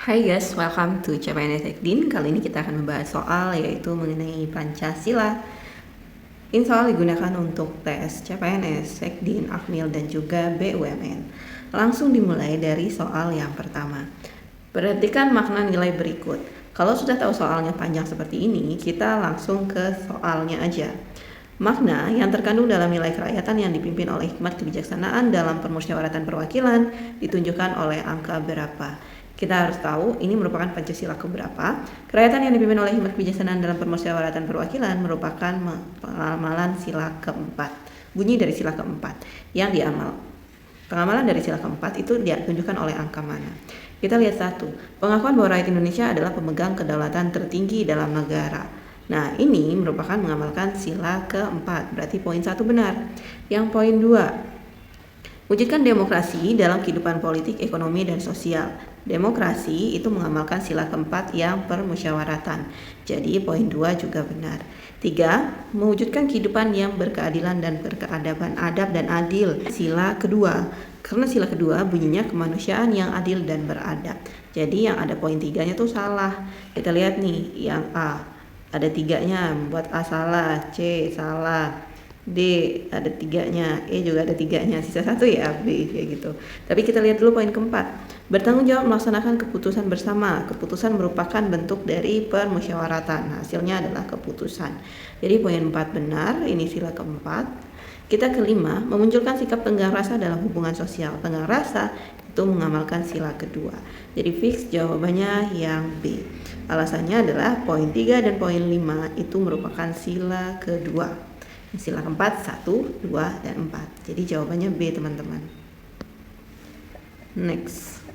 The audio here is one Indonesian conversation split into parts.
Hai guys, welcome to CPNS Ekdin. Kali ini kita akan membahas soal yaitu mengenai Pancasila. Ini soal digunakan untuk tes CPNS, Ekdin, Akmil, dan juga BUMN. Langsung dimulai dari soal yang pertama. Perhatikan makna nilai berikut. Kalau sudah tahu soalnya panjang seperti ini, kita langsung ke soalnya aja. Makna yang terkandung dalam nilai kerakyatan yang dipimpin oleh hikmat kebijaksanaan dalam permusyawaratan perwakilan ditunjukkan oleh angka berapa. Kita harus tahu ini merupakan Pancasila keberapa. Kerakyatan yang dipimpin oleh hikmat kebijaksanaan dalam permusyawaratan perwakilan merupakan pengamalan sila keempat. Bunyi dari sila keempat yang diamal. Pengamalan dari sila keempat itu ditunjukkan oleh angka mana? Kita lihat satu. Pengakuan bahwa rakyat Indonesia adalah pemegang kedaulatan tertinggi dalam negara. Nah, ini merupakan mengamalkan sila keempat, berarti poin 1 benar. Yang poin 2, wujudkan demokrasi dalam kehidupan politik, ekonomi, dan sosial. Demokrasi itu mengamalkan sila keempat yang permusyawaratan. Jadi poin 2 juga benar. 3, mewujudkan kehidupan yang berkeadilan dan berkeadaban, adab dan adil. Sila kedua. Karena sila kedua bunyinya kemanusiaan yang adil dan beradab. Jadi yang ada poin 3-nya tuh salah. Kita lihat nih yang A. Ada 3-nya, buat A salah, C salah, D ada 3-nya, E juga ada 3-nya, sisa 1 ya B kayak gitu. Tapi kita lihat dulu poin keempat. Bertanggung jawab melaksanakan keputusan bersama. Keputusan merupakan bentuk dari permusyawaratan. Hasilnya adalah keputusan. Jadi poin 4 benar, ini sila keempat. Kita kelima, memunculkan sikap tenggang rasa dalam hubungan sosial. Tenggang rasa itu mengamalkan sila kedua. Jadi fix jawabannya yang B. Alasannya adalah poin 3 dan poin 5 itu merupakan sila kedua. Sila keempat 1, 2, dan 4. Jadi jawabannya B teman-teman. Next.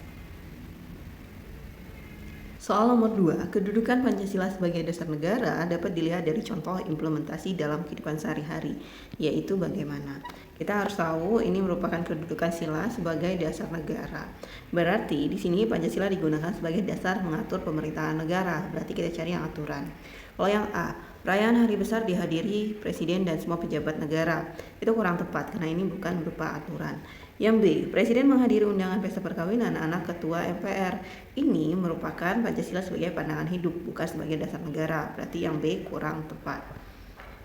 Soal nomor 2, kedudukan Pancasila sebagai dasar negara dapat dilihat dari contoh implementasi dalam kehidupan sehari-hari, yaitu bagaimana. Kita harus tahu ini merupakan kedudukan sila sebagai dasar negara. Berarti di sini Pancasila digunakan sebagai dasar mengatur pemerintahan negara. Berarti kita cari yang aturan. Kalau yang A, perayaan hari besar dihadiri presiden dan semua pejabat negara. Itu kurang tepat karena ini bukan berupa aturan. Yang B, presiden menghadiri undangan pesta perkawinan anak ketua MPR. Ini merupakan Pancasila sebagai pandangan hidup, bukan sebagai dasar negara. Berarti yang B kurang tepat.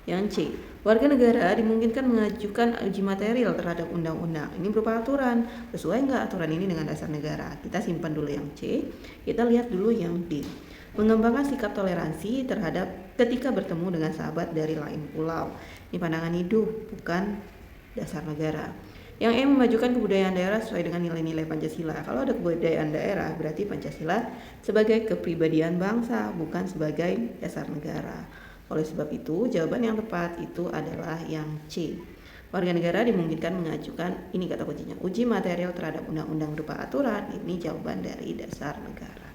Yang C, warga negara dimungkinkan mengajukan uji material terhadap undang-undang. Ini berupa aturan. Sesuai nggak aturan ini dengan dasar negara? Kita simpan dulu yang C. Kita lihat dulu yang D. Mengembangkan sikap toleransi terhadap ketika bertemu dengan sahabat dari lain pulau. Ini pandangan hidup, bukan dasar negara. Yang E, memajukan kebudayaan daerah sesuai dengan nilai-nilai Pancasila. Kalau ada kebudayaan daerah, berarti Pancasila sebagai kepribadian bangsa, bukan sebagai dasar negara. Oleh sebab itu, jawaban yang tepat itu adalah yang C. Warga negara dimungkinkan mengajukan, ini kata kuncinya, uji material terhadap undang-undang berupa aturan. Ini jawaban dari dasar negara.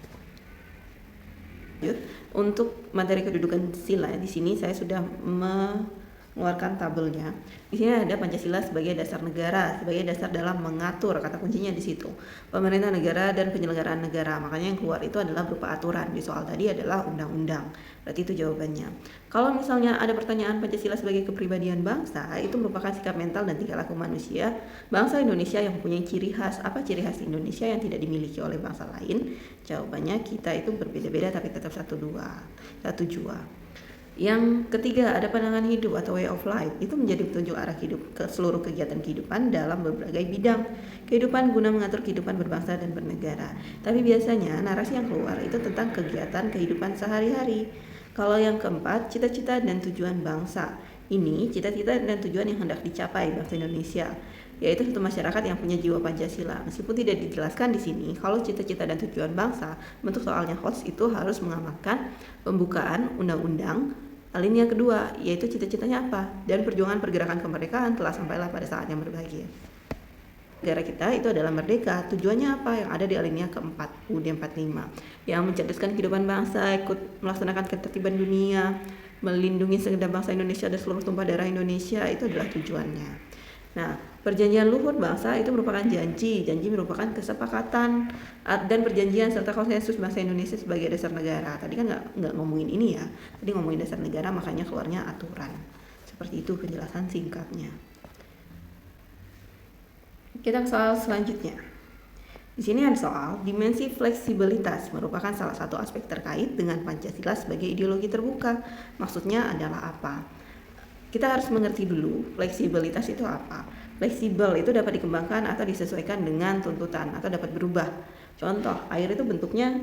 Untuk materi kedudukan sila, di sini saya sudah mengeluarkan tabelnya. Di sini ada Pancasila sebagai dasar negara, sebagai dasar dalam mengatur, kata kuncinya di situ. Pemerintah negara dan penyelenggaraan negara. Makanya yang keluar itu adalah berupa aturan. Di soal tadi adalah undang-undang. Berarti itu jawabannya. Kalau misalnya ada pertanyaan Pancasila sebagai kepribadian bangsa, itu merupakan sikap mental dan tingkah laku manusia bangsa Indonesia yang mempunyai ciri khas. Apa ciri khas Indonesia yang tidak dimiliki oleh bangsa lain? Jawabannya kita itu berbeda-beda tapi tetap satu jua. Yang ketiga, ada pandangan hidup atau way of life. Itu menjadi petunjuk arah hidup ke seluruh kegiatan kehidupan dalam berbagai bidang kehidupan guna mengatur kehidupan berbangsa dan bernegara. Tapi biasanya narasi yang keluar itu tentang kegiatan kehidupan sehari-hari. Kalau yang keempat, cita-cita dan tujuan bangsa. Ini cita-cita dan tujuan yang hendak dicapai bangsa Indonesia, yaitu satu masyarakat yang punya jiwa Pancasila. Meskipun tidak dijelaskan di sini, kalau cita-cita dan tujuan bangsa, bentuk soalnya host itu harus mengamalkan pembukaan undang-undang alinea kedua, yaitu cita-citanya apa? Dan perjuangan pergerakan kemerdekaan telah sampailah pada saat yang berbahagia. Negara kita itu adalah merdeka. Tujuannya apa? Yang ada di alinea keempat, UUD 45, yang mencerdaskan kehidupan bangsa, ikut melaksanakan ketertiban dunia, melindungi segenap bangsa Indonesia dan seluruh tumpah darah Indonesia. Itu adalah tujuannya. Nah, perjanjian luhur bangsa itu merupakan janji merupakan kesepakatan dan perjanjian serta konsensus bangsa Indonesia sebagai dasar negara. Tadi kan nggak ngomongin ini ya, tadi ngomongin dasar negara, makanya keluarnya aturan. Seperti itu penjelasan singkatnya. Kita ke soal selanjutnya. Di sini ada soal, dimensi fleksibilitas merupakan salah satu aspek terkait dengan Pancasila sebagai ideologi terbuka. Maksudnya adalah apa? Kita harus mengerti dulu fleksibilitas itu apa. Fleksibel itu dapat dikembangkan atau disesuaikan dengan tuntutan atau dapat berubah. Contoh, air itu bentuknya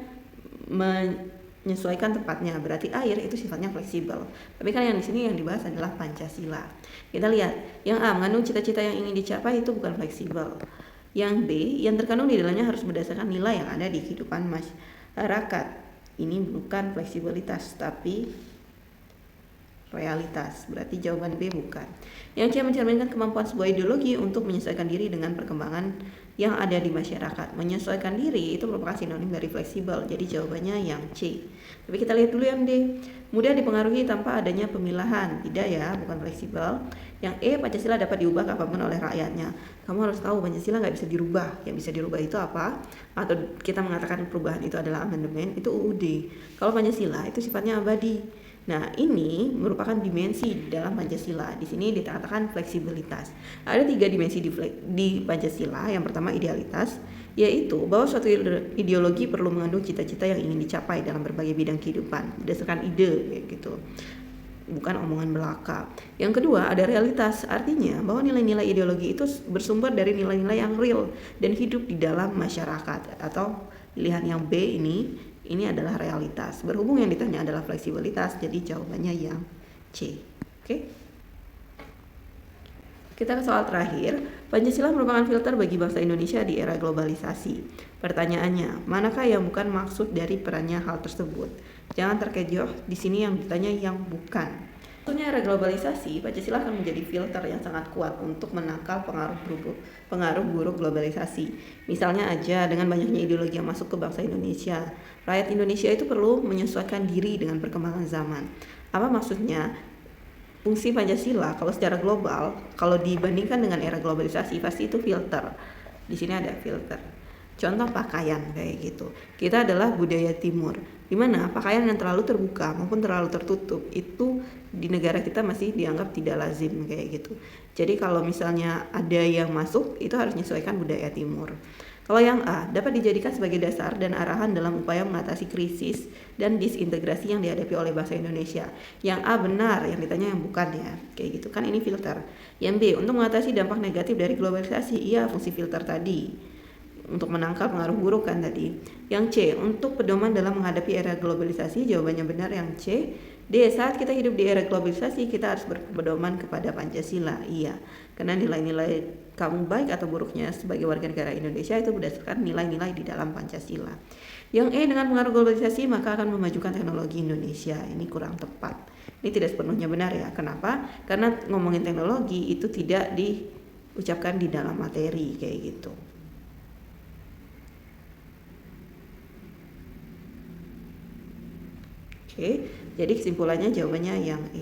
menyesuaikan tempatnya, berarti air itu sifatnya fleksibel. Tapi kan yang di sini yang dibahas adalah Pancasila. Kita lihat, yang A mengandung cita-cita yang ingin dicapai itu bukan fleksibel. Yang B, yang terkandung di dalamnya harus berdasarkan nilai yang ada di kehidupan masyarakat. Ini bukan fleksibilitas, tapi realitas. Berarti jawaban B bukan. Yang C mencerminkan kemampuan sebuah ideologi untuk menyesuaikan diri dengan perkembangan yang ada di masyarakat. Menyesuaikan diri itu merupakan sinonim dari fleksibel. Jadi jawabannya yang C. Tapi kita lihat dulu yang D. Mudah dipengaruhi tanpa adanya pemilahan. Tidak ya, bukan fleksibel. Yang E, Pancasila dapat diubah kapanpun oleh rakyatnya. Kamu harus tahu Pancasila nggak bisa dirubah. Yang bisa dirubah itu apa? Atau kita mengatakan perubahan itu adalah amandemen, itu UUD. Kalau Pancasila itu sifatnya abadi. Nah, ini merupakan dimensi dalam Pancasila. Di sini dikatakan fleksibilitas. Ada 3 dimensi di Pancasila. Yang pertama idealitas, yaitu bahwa suatu ideologi perlu mengandung cita-cita yang ingin dicapai dalam berbagai bidang kehidupan berdasarkan ide, kayak gitu. Bukan omongan belaka. Yang kedua ada realitas, artinya bahwa nilai-nilai ideologi itu bersumber dari nilai-nilai yang real dan hidup di dalam masyarakat. Atau pilihan yang B ini adalah realitas. Berhubung yang ditanya adalah fleksibilitas, jadi jawabannya yang C. Oke? Kita ke soal terakhir. Pancasila merupakan filter bagi bangsa Indonesia di era globalisasi. Pertanyaannya, manakah yang bukan maksud dari perannya hal tersebut? Jangan terkejoh, di sini yang ditanya yang bukan. Maksudnya era globalisasi, Pancasila akan menjadi filter yang sangat kuat untuk menangkal pengaruh buruk globalisasi. Misalnya aja dengan banyaknya ideologi yang masuk ke bangsa Indonesia, rakyat Indonesia itu perlu menyesuaikan diri dengan perkembangan zaman. Apa maksudnya? Fungsi Pancasila kalau secara global, kalau dibandingkan dengan era globalisasi pasti itu filter. Di sini ada filter. Contoh pakaian kayak gitu. Kita adalah budaya timur, di mana pakaian yang terlalu terbuka maupun terlalu tertutup itu di negara kita masih dianggap tidak lazim kayak gitu. Jadi kalau misalnya ada yang masuk itu harus menyesuaikan budaya timur. Kalau yang A dapat dijadikan sebagai dasar dan arahan dalam upaya mengatasi krisis dan disintegrasi yang dihadapi oleh bangsa Indonesia. Yang A benar, yang ditanya yang bukan ya. Kayak gitu kan, ini filter. Yang B untuk mengatasi dampak negatif dari globalisasi. Iya, fungsi filter tadi. Untuk menangkal pengaruh buruk kan tadi. Yang C untuk pedoman dalam menghadapi era globalisasi. Jawabannya benar yang C. D, saat kita hidup di era globalisasi kita harus berpedoman kepada Pancasila. Iya, karena nilai-nilai kamu baik atau buruknya sebagai warga negara Indonesia itu berdasarkan nilai-nilai di dalam Pancasila. Yang E, dengan pengaruh globalisasi maka akan memajukan teknologi Indonesia. Ini kurang tepat. Ini tidak sepenuhnya benar ya. Kenapa? Karena ngomongin teknologi itu tidak diucapkan di dalam materi kayak gitu. Oke, jadi kesimpulannya jawabannya yang E.